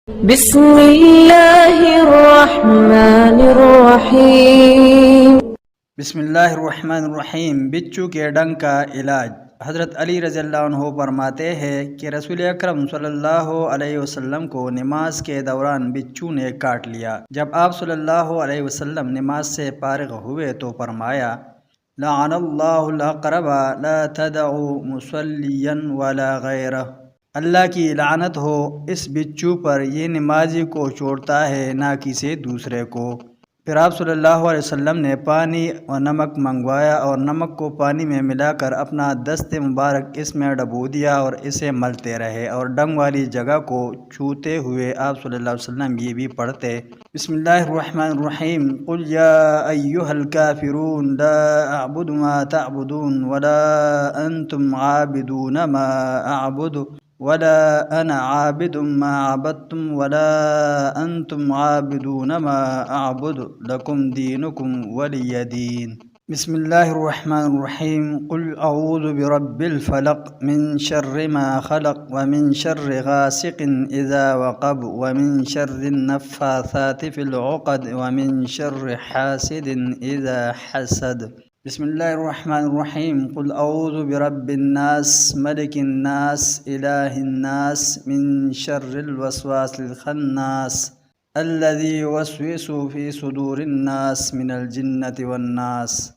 بسم اللہ الرحمن الرحیم۔ بسم اللہ الرحمن الرحیم۔ بچو کے ڈنگ کا علاج۔ حضرت علی رضی اللہ عنہ فرماتے ہیں کہ رسول اکرم صلی اللہ علیہ وسلم کو نماز کے دوران بچو نے کاٹ لیا۔ جب آپ صلی اللہ علیہ وسلم نماز سے فارغ ہوئے تو فرمایا، لعن اللہ الاقرب لا تدعوا مصلیا ولا غیرہ۔ اللہ کی لعنت ہو اس بچو پر، یہ نمازی کو چھوڑتا ہے نہ کسی دوسرے کو۔ پھر آپ صلی اللہ علیہ وسلم نے پانی اور نمک منگوایا اور نمک کو پانی میں ملا کر اپنا دست مبارک اس میں ڈبو دیا اور اسے ملتے رہے، اور ڈنگ والی جگہ کو چھوتے ہوئے آپ صلی اللہ علیہ وسلم یہ بھی پڑھتے، بسم اللہ الرحمن الرحیم، قل یا ایہا الکافرون لا اعبد ما تعبدون ولا انتم عابدون ما اعبد ولا انا عابد ما عبدتم ولا انتم عابدون ما اعبد لکم دینکم ولی دین۔ بسم اللہ الرحمن الرحیم، قل اعوذ برب الفلق من شر ما خلق ومن شر غاسق اذا وقب ومن شر النفاثات في العقد ومن شر حاسد اذا حسد۔ بسم اللہ الرحمن الرحیم، قل اعوذ برب الناس ملک الناس الہ الناس من شر الوسواس الخناس الذي يوسوس في صدور الناس من الجنة والناس۔